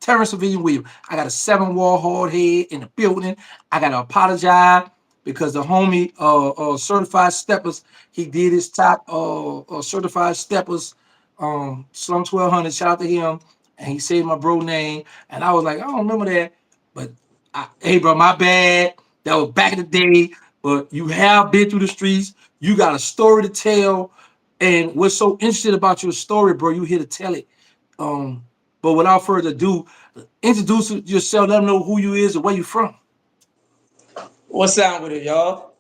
Terrence Civilian Williams. I got a 7-wall hard head in the building. I got to apologize because the homie, Certified Steppers, he did his top Certified Steppers, Slum 1200. Shout out to him. And he said my bro name. And I was like, I don't remember that. But, hey, bro, my bad. That was back in the day. But you have been through the streets. You got a story to tell. And what's so interesting about your story, bro, you here to tell it. But without further ado, introduce yourself, let them know who you is and where you from. What's up with it, y'all?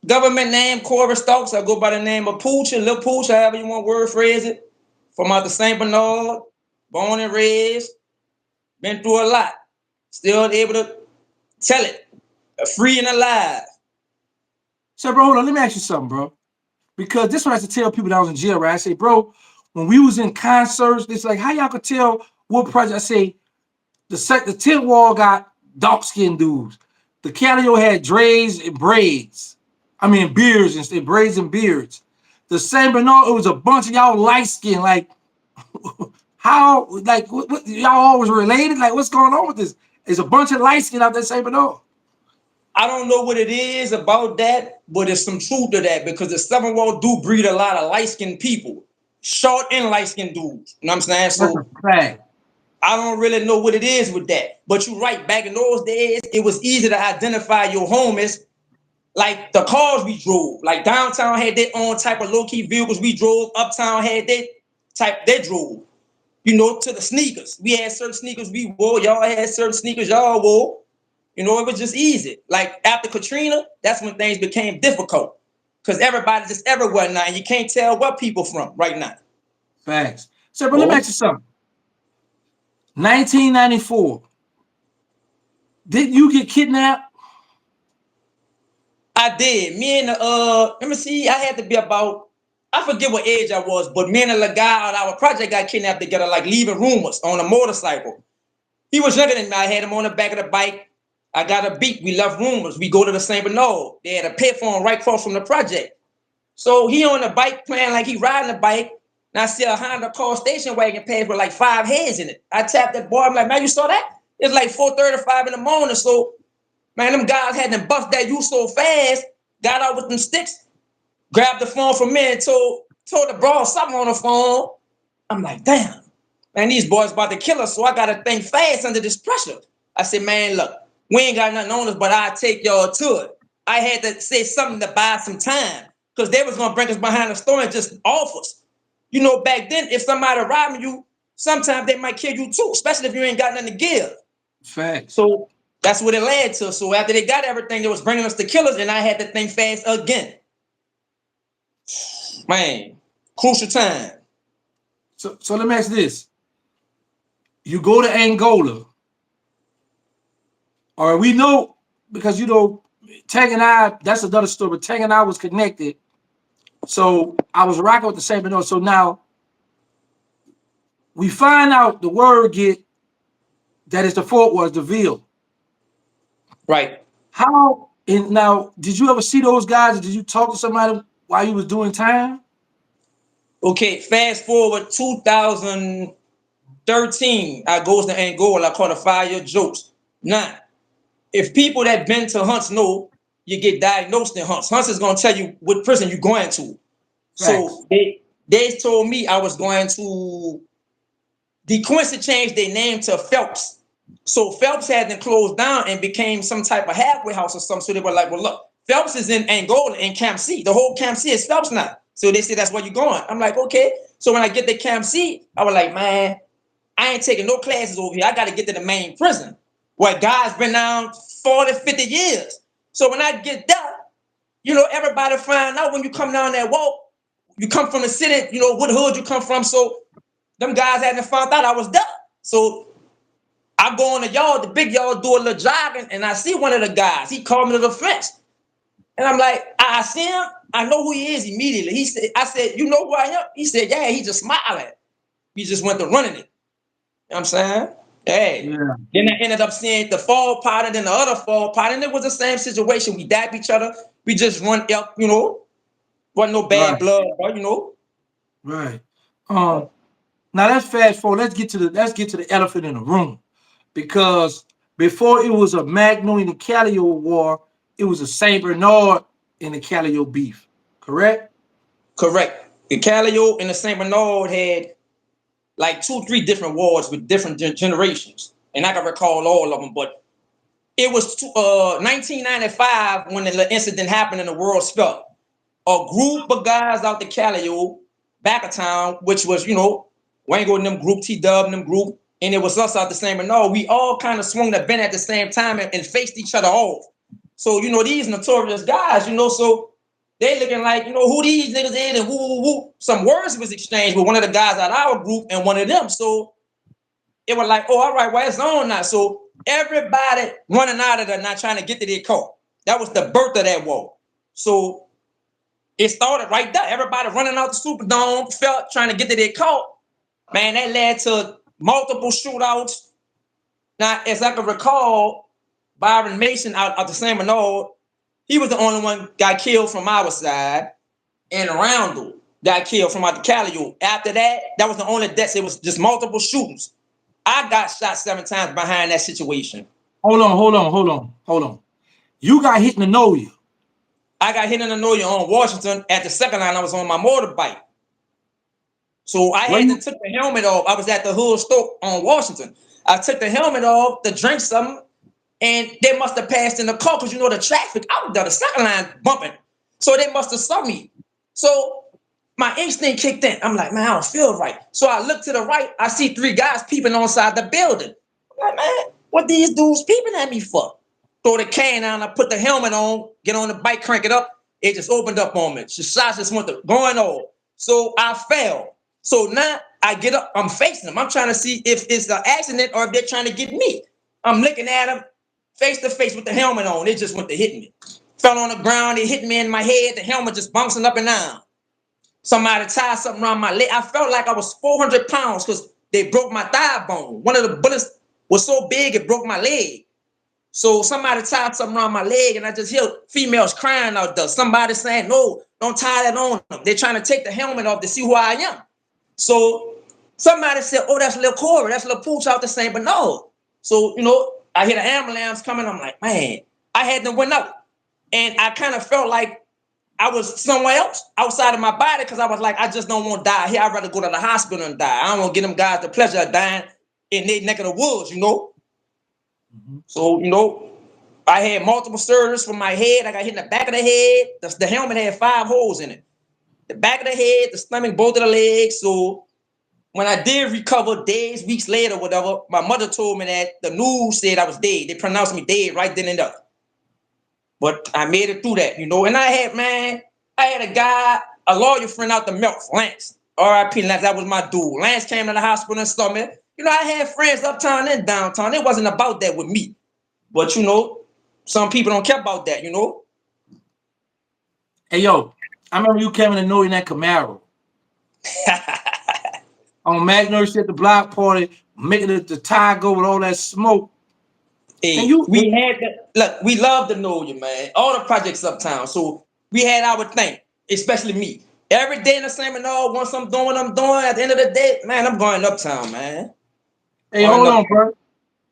Government name Corey Stokes. I go by the name of Pooch, Lil Pooch, however you want word phrase it. From out the St.Bernand, born and raised, been through a lot. Still able to tell it. Free and alive. So, bro, hold on, let me ask you something, bro. Because this one I have to tell people that I was in jail, right? I say, bro, when we was in concerts, it's like, how y'all could tell what project? I say, the 10th wall got dark-skinned dudes. The Calliope had dreads and braids. I mean, beards and braids and beards. The St.Bernand, it was a bunch of y'all light-skinned. Like, how, like, what, y'all always related? Like, what's going on with this? There's a bunch of light-skinned out there, St.Bernand. I don't know what it is about that, but there's some truth to that because the 7 wall do breed a lot of light-skinned people. Short and light-skinned dudes. You know what I'm saying? So I don't really know what it is with that. But you're right, back in those days, it was easy to identify your homies. Like the cars we drove. Like downtown had their own type of low-key vehicles we drove. Uptown had their type they drove. You know, to the sneakers. We had certain sneakers we wore. Y'all had certain sneakers y'all wore. You know, it was just easy. Like after Katrina, that's when things became difficult. Because everybody's just everywhere now. And you can't tell where people from right now. Facts. So, but let me ask you something. 1994. Did you get kidnapped? I did. Me and let me see, I had to be about, I forget what age I was, but me and the guy on our project got kidnapped together, like leaving rumors on a motorcycle. He was younger than me. I had him on the back of the bike. I got a beat. We left rumors. We go to the St.Bernand. They had a pit for him right across from the project. So he on the bike playing like he riding the bike. And I see a Honda car station wagon pad with like 5 heads in it. I tapped that boy. I'm like, man, you saw that? It's like 4:35 in the morning. So, man, them guys had them buffed that you so fast, got out with them sticks, grabbed the phone from me and told the bro something on the phone. I'm like, damn, man, these boys about to kill us. So I got to think fast under this pressure. I said, man, look, we ain't got nothing on us, but I'll take y'all to it. I had to say something to buy some time because they was going to bring us behind the store and just off us. You know, back then, if somebody robbing you, sometimes they might kill you too, especially if you ain't got nothing to give. Facts. So that's what it led to. So after they got everything, they was bringing us to kill us, and I had to think fast again. Man, crucial time. So let me ask this. You go to Angola. Or we know, because, you know, Tang and I, that's another story, but Tang and I was connected. So I was rocking with the same, but so now we find out the word get that is the Fort was the Ville. Right. How, and now, did you ever see those guys? Or did you talk to somebody while you was doing time? Okay, fast forward 2013, I goes to Angola. I caught a 5-year jokes. Now, if people that been to Hunts know, you get diagnosed in Hunts. Hunts is gonna tell you what prison you're going to. So they told me I was going to. The Quincy changed their name to Phelps. So Phelps had them closed down and became some type of halfway house or something. So they were like, well, look, Phelps is in Angola in Camp C. The whole Camp C is Phelps now. So they said that's where you're going. I'm like, okay. So when I get to Camp C, I was like, man, I ain't taking no classes over here. I got to get to the main prison where guys been down 40, 50 years. So when I get there, you know, everybody find out when you come down that walk, you come from the city, you know, what hood you come from. So them guys hadn't found out I was there. So I go on the yard, the big yard, do a little jogging, and I see one of the guys. He called me to the fence. And I'm like, I see him. I know who he is immediately. He said, I said, you know who I am? He said, yeah, he just smiling. He just went to running it. You know what I'm saying? Hey. Yeah. Then I ended up seeing the fall pot and then the other fall pot, and it was the same situation. We dapped each other. We just run up, you know. Wasn't no bad blood, but you know. Right. Now let's fast forward. Let's get to the elephant in the room, because before it was a Magnolia and Calliope war, it was a Saint Bernard and the Calliope beef. Correct? Correct. The Calliope and the St. Bernard had like 2, 3 different wars with different generations, and I can recall all of them. But it was 1995 when the incident happened in the World Cup. A group of guys out the Calliope back of town, which was, Wango and them group, T-Dub and them group, and it was us out the same. But no, we all kind of swung the bend at the same time and faced each other off. So, these notorious guys, so they looking like, who these niggas is and who. Some words was exchanged with one of the guys out of our group and one of them. So it was like, oh, all right, well, it's on now. So everybody running out of there, not trying to get to their car. That was the birth of that war. So it started right there. Everybody running out the Superdome, trying to get to their car. Man, that led to multiple shootouts. Now, as I can recall, Byron Mason out the St. Bernard, he was the only one got killed from our side, and Roundel got killed from out the Calliope. After that, that was the only deaths. It was just multiple shootings. I got shot 7 times behind that situation. Hold on. You got hit in the nose. I got hit in the nose on Washington at the second line. I was on my motorbike. So I had to take the helmet off. I was at the hood store on Washington. I took the helmet off to drink something, and they must have passed in the car because the traffic out there, the second line bumping. So they must have saw me. So my instinct kicked in. I'm like, man, I don't feel right. So I look to the right. I see 3 guys peeping on side the building. I'm like, man, what these dudes peeping at me for? Throw the can down. I put the helmet on, get on the bike, crank it up. It just opened up on me. The shots just went going off. So I fell. So now I get up. I'm facing them. I'm trying to see if it's an accident or if they're trying to get me. I'm looking at them face to face with the helmet on. It just went to hit me. Fell on the ground. It hit me in my head. The helmet just bouncing up and down. Somebody tied something around my leg. I felt like I was 400 pounds because they broke my thigh bone. One of the bullets was so big it broke my leg. So somebody tied something around my leg, and I just hear females crying out there. Somebody saying, no, don't tie that on them. They're trying to take the helmet off to see who I am. So somebody said, oh, that's little Corey. That's little Pooh out the St. Bernard. So, I hear the ambulance coming. I'm like, man, I had them went out. And I kind of felt like I was somewhere else outside of my body because I was like, I just don't want to die here. I'd rather go to the hospital and die. I don't want to give them guys the pleasure of dying in their neck of the woods, Mm-hmm. So, I had multiple surgeries for my head. I got hit in the back of the head. The helmet had 5 holes in it. The back of the head, the stomach, both of the legs. So when I did recover days, weeks later, whatever, my mother told me that the news said I was dead. They pronounced me dead right then and there. But I made it through that, And I had a guy, a lawyer friend out the milk, Lance. R.I.P. Lance, that was my dude. Lance came to the hospital and saw me. I had friends uptown and downtown. It wasn't about that with me. But, some people don't care about that, Hey, yo, I remember you came in in that Camaro. On Magnolia at the block party, making the tie go with all that smoke. Hey, we love to know you, man. All the projects uptown. So we had our thing, especially me. Every day in the St. Bernard, once I'm doing, at the end of the day, man, I'm going uptown, man. Hey, hold on, bro.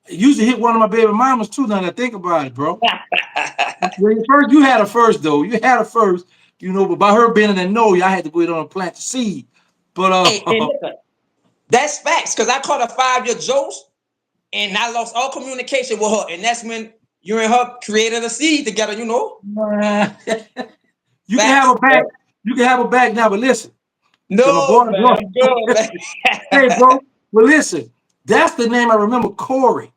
You used to hit one of my baby mamas too, now that I think about it, bro. First, you had her first, though. You had her first, but by her being in the know, I had to go in on and plant the seed. But that's facts, because I caught a 5-year Jost, and I lost all communication with her. And that's when you and her created a seed together, You can have her back. You can have her back now, but listen. No, man, I'm good, man. Hey, bro. Well, listen. That's the name I remember, Corey.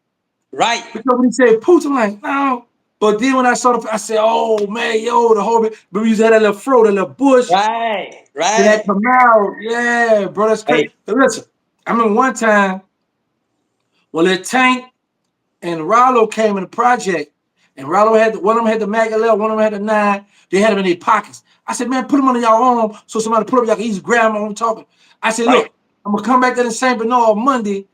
Right. Because when he said Pooh, I'm like, no. But then when I saw I said, oh, man, the whole bit. But we used to have that little fro, that little bush. Right. That Camaro. Yeah, bro, that's crazy. Right. But listen, I remember one time, that Tank and Rollo came in the project, and Rollo had, one of them had the Mag 11, one of them had the 9. They had them in their pockets. I said, man, put them under y'all arm so somebody put up, y'all can easily grab them when we talking. I said, look, I'm going to come back to the St. Bernard Monday,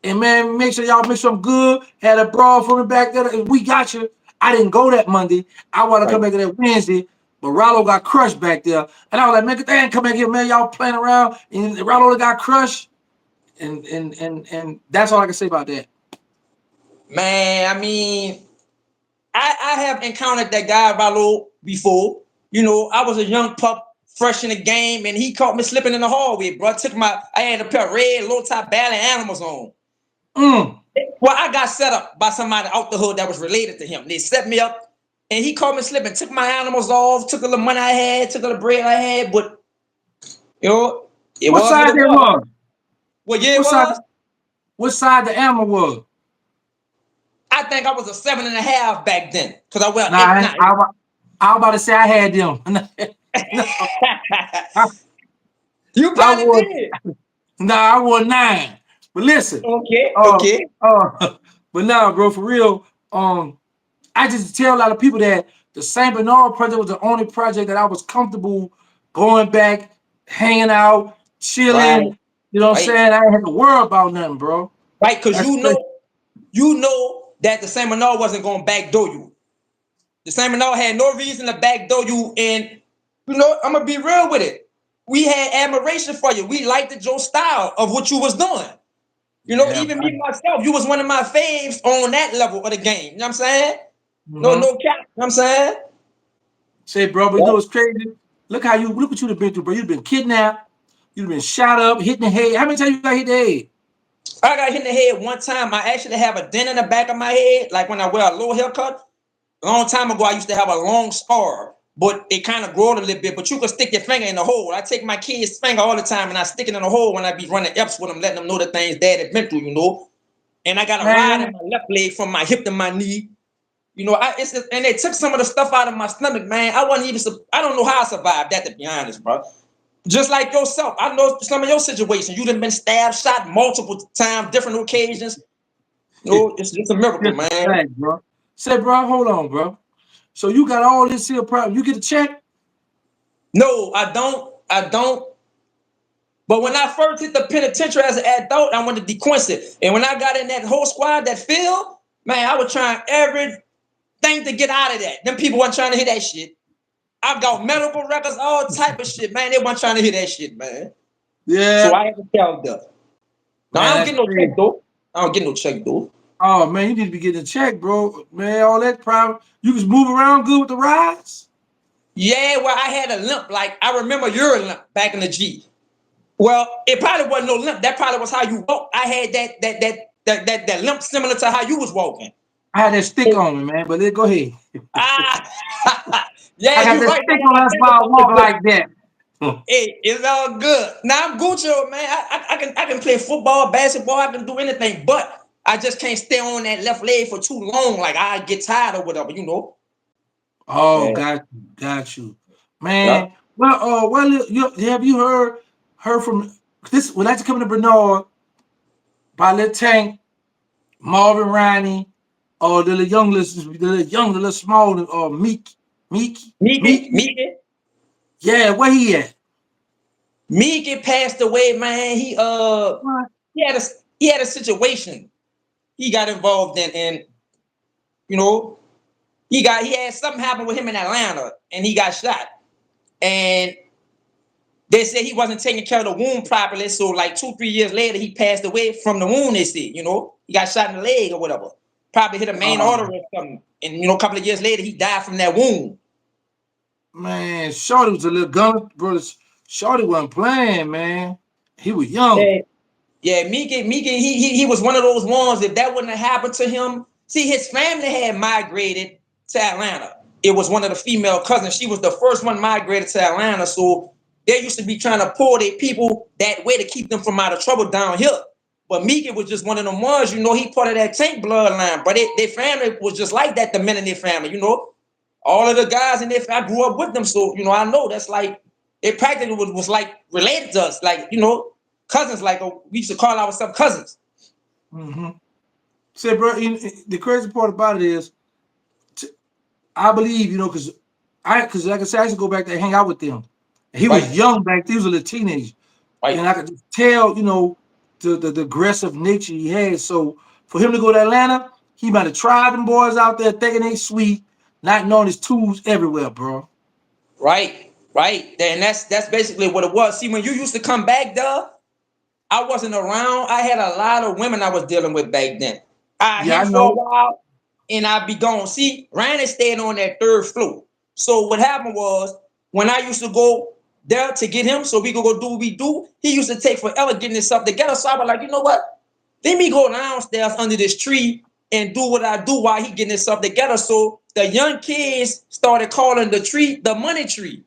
and man, make sure I'm good. Had a brawl for me back there. And we got you. I didn't go that Monday. I want to come back to that Wednesday, but Rollo got crushed back there. And I was like, man, get that and come back here, man. Y'all playing around. And Rollo got crushed. And that's all I can say about that. Man, I mean, I have encountered that guy Valo before. You know, I was a young pup, fresh in the game, and he caught me slipping in the hallway, bro. I had a pair of red low top Ballet animals on. Well, I got set up by somebody out the hood that was related to him. They set me up, and he caught me slipping, took my animals off, took all the money I had, took all the bread I had, but you know, it What was what side it that was. was? What year it What side? was? What side the animal was? I think I was a 7.5 back then, because I was Nah, 8, 9. I was about to say I had them. No, I, You I probably was did. I was 9. But listen, Okay, uh, okay. but now, bro, for real, I just tell a lot of people that the St. Bernard project was the only project that I was comfortable going back, hanging out, Right, chilling. You know what I'm right, saying? I ain't had to worry about nothing, bro. right. Because That's crazy. you know that the Seminole wasn't going to backdoor you. The Seminole had no reason to backdoor you, and you know I'm gonna be real with it. We had admiration for you. We liked your style of what you was doing. You know, Yeah, even bro. me myself, you was one of my faves on that level of the game. You know what I'm saying? No, Mm-hmm. no cap. You know what I'm saying? Say, bro, but you know Yep. what's crazy? Look what you've been through, bro. You've been kidnapped. You've been shot up, hit in the head. How many times you got hit in the head? I got hit in the head one time. I actually have a dent in the back of my head, like when I wear a low haircut. A long time ago, I used to have a long scar, but it kind of growed a little bit. But you could stick your finger in the hole. I take my kids' finger all the time and I stick it in the hole when I be running F's with them, letting them know the things dad had been through, you know. And I got a rod in Man, my left leg from my hip to my knee. You know, and they took some of the stuff out of my stomach, man. I don't know how I survived that, to be honest, bro. Just like yourself, I know some of your situations. You done been stabbed, shot multiple times, different occasions. You know, it's a miracle, just a man. fact, bro. Say, bro, hold on, bro. So you got all this here problem. You get a check? No, I don't. I don't. But when I first hit the penitentiary as an adult, I went to dequincy. And when I got in that whole squad, that field, man, I was trying everything to get out of that. Them people weren't trying to hear that shit. I got medical records, all type of shit, man. They weren't trying to hear that shit, man. So Yeah. I had to tell them. Now I Man, don't that's get no check crazy. though. I don't get no check though. Oh man, you need to be getting a check, bro. Man, all that problem. You just move around good with the rides? Yeah, well, I had a limp. Like I remember your limp back in the G. Well, it probably wasn't no limp. That probably was how you walk. I had that limp similar to how you was walking. I had that stick on me, man. But let go ahead. Ah, yeah, I got you're that right. Now stick that on. I That's think why I about it, walk but like that. hey, it's all good. Now I'm Gucci, man. I can play football, basketball. I can do anything, but I just can't stay on that left leg for too long. Like I get tired or whatever, you know. Oh, Yeah, got you, yeah. man. Well, have you heard from this? When I come to Bernard by Lil Tank, Marvin Riney, or the little small, or Meeky, Meek. Meeky, Yeah, where he at? Meeky passed away, man. What? He had a he had a situation he got involved in, and you know he had something happen with him in Atlanta, and he got shot. And they said he wasn't taking care of the wound properly, so like 2, 3 years later, he passed away from the wound. They said, you know, he got shot in the leg or whatever, probably hit a main Oh artery or something, and you know, a couple of years later, he died from that wound. man, Shorty was a little gun, brother. Shorty wasn't playing, man. He was young. Yeah, yeah, Mika, he was one of those ones. If that wouldn't have happened to him, see, his family had migrated to Atlanta. It was one of the female cousins. She was the first one migrated to Atlanta, so they used to be trying to pull their people that way to keep them from out of trouble down here. But Mika was just one of them ones, you know, he part of that Tank bloodline. But their family was just like that, the men in their family, you know. All of the guys in their family, I grew up with them, so, you know, I know that's like, it practically was like related to us, like, you know, cousins. Like we used to call ourselves cousins. Mm-hmm. Say, bro, the crazy part about it is, I believe, because like I said, I used to go back there and hang out with them. He was Right, young back then. He was a little teenager, and right. I could just tell, the aggressive nature he had. So for him to go to Atlanta, he might have tried them boys out there thinking they sweet, not knowing his tools everywhere, bro. Right, right. And that's basically what it was. See, when you used to come back, though, I wasn't around. I had a lot of women I was dealing with back then. I Yeah, I hit for a know. while and I'd be gone. See, Randy stayed on that third floor. So what happened was when I used to go there to get him so we could go do what we do, he used to take forever getting this stuff together. So I was like, you know what? Let me go downstairs under this tree and do what I do while he getting this stuff together. So the young kids started calling the tree the money tree.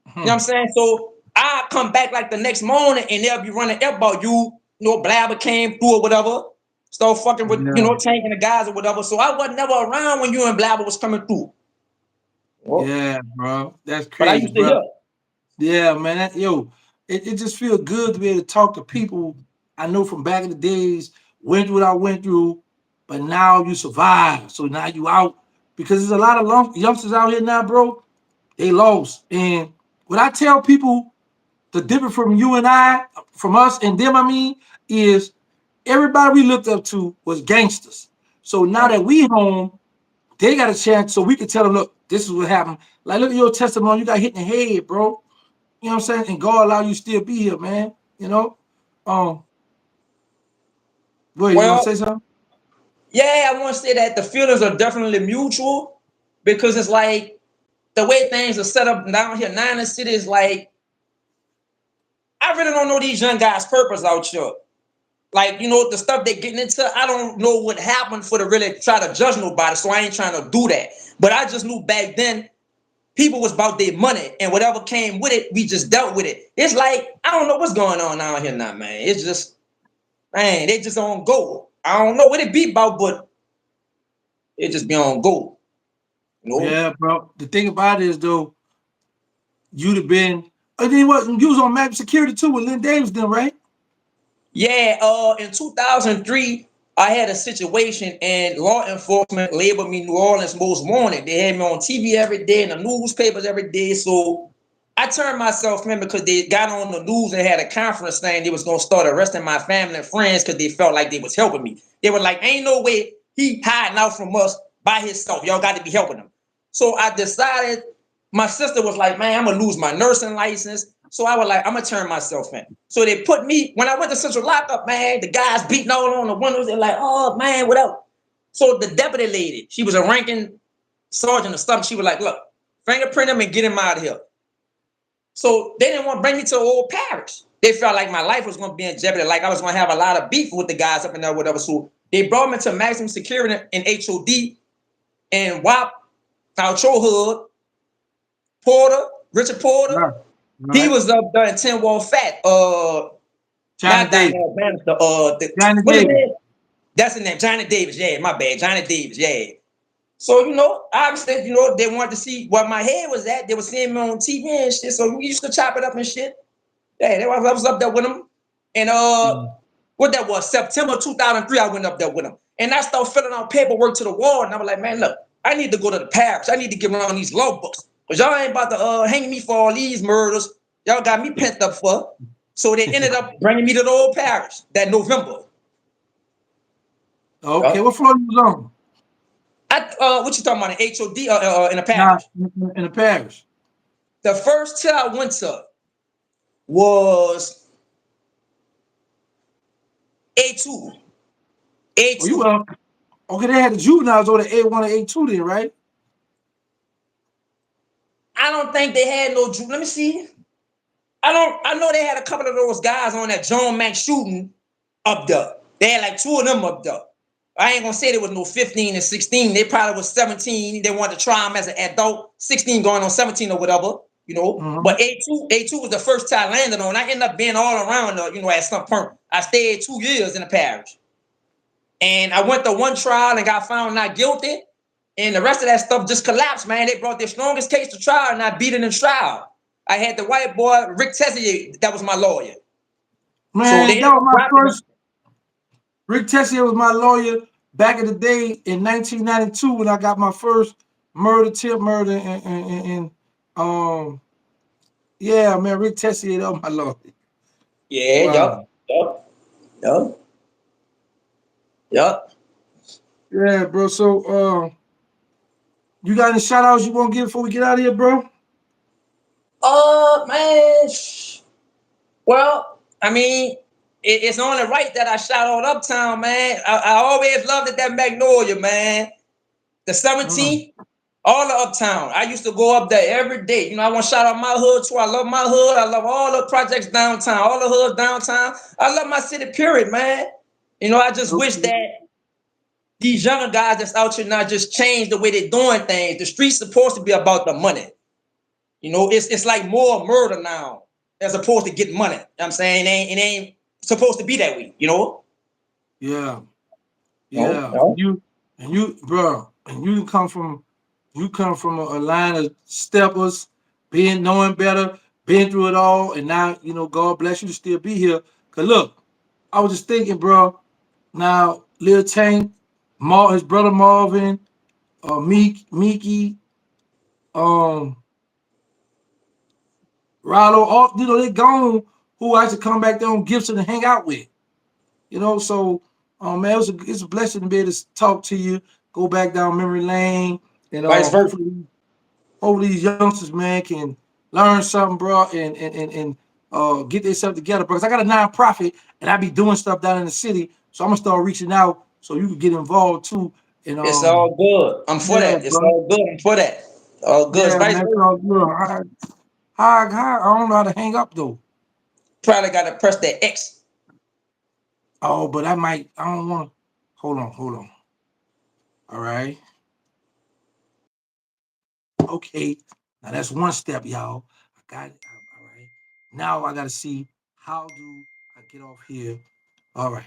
You know what I'm saying? So I come back like the next morning and they'll be running up about you know, Blabber came through or whatever. Start fucking with, you Yeah. know, tanking the guys or whatever. So I wasn't never around when you and Blabber was coming through. Well, Yeah, bro. That's but I crazy, used to bro. hear. Yeah, man. It just feels good to be able to talk to people I know from back in the days, went through what I went through, but now you survive. So now you out because there's a lot of youngsters out here now, bro. They lost. And what I tell people, the difference from you and I, from us and them, I mean, is everybody we looked up to was gangsters. So now that we home, they got a chance so we can tell them, look, this is what happened. Like, look at your testimony. You got hit in the head, bro. You know what I'm saying? And God allow you to still be here, man. You know? Um, Boy, you want to Well, say something? yeah, I want to say that the feelings are definitely mutual because it's like the way things are set up down here now in the city is like, I really don't know these young guys' purpose out here. Like, you know, the stuff they're getting into, I don't know what happened for to really try to judge nobody, so I ain't trying to do that. But I just knew back then people was about their money, and whatever came with it, we just dealt with it. It's like, I don't know what's going on out here now, man. It's just, man, they just on go. I don't know what it be about, but it just be on go. You know? Yeah, bro. The thing about it is, though, you'd have been. I mean, what you was on Map Security too with Lynn Davis, then, right? Yeah, in 2003, I had a situation and law enforcement labeled me New Orleans most wanted. They had me on TV every day and the newspapers every day. So I turned myself in because they got on the news and had a conference saying they was gonna start arresting my family and friends because they felt like they was helping me. They were like, ain't no way he hiding out from us by himself. Y'all got to be helping him. So I decided, my sister was like, man, I'm gonna lose my nursing license. So I was like, I'm gonna turn myself in. So they put me, when I went to central lockup, man, the guys beating all on the windows. They're like, oh man, what up? So the deputy lady, she was a ranking sergeant or something. She was like, look, fingerprint him and get him out of here. So they didn't want to bring me to old parish. They felt like my life was going to be in jeopardy, like I was going to have a lot of beef with the guys up in there, whatever. So they brought me to maximum security in HOD and WAP, our Hood, Porter, Richard Porter. Right. He Right. was up there in 10 Wall Fat. Johnny Not Davis. Donnell Bannister. Johnny What is Davis. it? That's the name. Johnny Davis. Yeah, my bad. Johnny Davis. Yeah. So, you know, obviously, you know, they wanted to see where my head was at. They were seeing me on TV and shit. So we used to chop it up and shit. Yeah, I was up there with them. And what that was, September 2003, I went up there with them. And I started filling out paperwork to the wall. And I was like, man, look, I need to go to the parish. I need to get around these law books. Because y'all ain't about to hang me for all these murders. Y'all got me pent up for. So they ended up bringing me to the old parish that November. Okay, Yeah. what floor you was on? What you talking about, in HOD in the Nah, parish? in the parish. The first till I went to was A2. Oh, you A2. were okay. They had the juveniles over the A1 and A2 then, right? I don't think they had no. Let me see. I know they had a couple of those guys on that John Mack shooting up there. They had like two of them up there. I ain't gonna say there was no 15 and 16. They probably was 17. They wanted to try them as an adult, 16 going on 17 or whatever, you know. Mm-hmm. But A2 was the first time I landed on. I ended up being all around, you know, at some point. I stayed 2 years in the parish. And I went to one trial and got found not guilty. And the rest of that stuff just collapsed, man. They brought their strongest case to trial and I beat it in trial. I had the white boy, Rick Tessier, that was my lawyer. So Man, they that ended was up my dropping him. first. Rick Tessier was my lawyer back in the day in 1992 when I got my first tip murder, and yeah, man, Rick Tessier, that was my lawyer. Yeah, Wow. yup. Yup. Yeah, bro. So, you got any shout outs you want to give before we get out of here, bro? Man. Well, I mean, it's only right that I shout out Uptown, man. I always loved it, that Magnolia, man. The 17th, all the Uptown. I used to go up there every day. You know, I want to shout out my hood too. I love my hood. I love all the projects downtown, all the hoods downtown. I love my city, period, man. You know, I just wish that these younger guys that's out here now just change the way they're doing things. The street's supposed to be about the money. You know, it's like more murder now as opposed to getting money. You know what I'm saying it ain't supposed to be that way, you know? Yeah. No, Yeah. no. Bro, and you come from a line of steppers, being knowing better, been through it all, and now, God bless you to still be here. Cause look, I was just thinking, bro, now Lil Tank, his brother Marvin, Meeky, um, Rallo, all they gone who I used to come back there on Gibson and hang out with. So man, it's a blessing to be able to talk to you, go back down memory lane, and Vice versa. hopefully these youngsters, man, can learn something, bro, and get themselves together. Because I got a nonprofit and I be doing stuff down in the city, so I'm gonna start reaching out so you can get involved too. And It's all good. I'm for yeah, that. It's bro, all good. I'm for that. All good. It's yeah, vice man, it's versa. all good. I don't know how to hang up though. Probably got to press that X. Oh, but I don't want to. Hold on. All right. Okay, now that's one step, y'all. I got it. All right. Now I got to see how do I get off here. All right.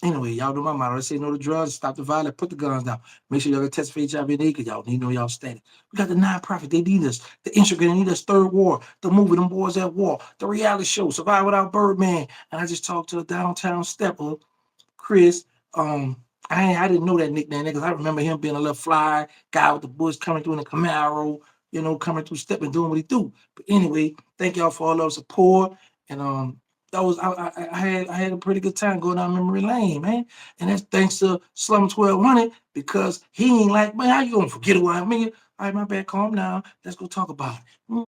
Anyway, y'all know my motto. Let's say no to drugs, stop the violence, put the guns down. Make sure y'all get tested for HIV and AIDS, y'all need to know y'all standing. We got the nonprofit. They need us. The Instagram, they need us. Third War, the movie, them boys at war, the reality show, Survive Without Birdman. And I just talked to a downtown stepper, Chris. I didn't know that nickname because I remember him being a little fly guy with the bush coming through in a Camaro, coming through stepping, doing what he do. But anyway, thank y'all for all the support. And that was I had a pretty good time going down memory lane, man. And that's thanks to Slum 1200 because he ain't like, man, how you gonna forget what I mean? All right, my bad, calm down. Let's go talk about it.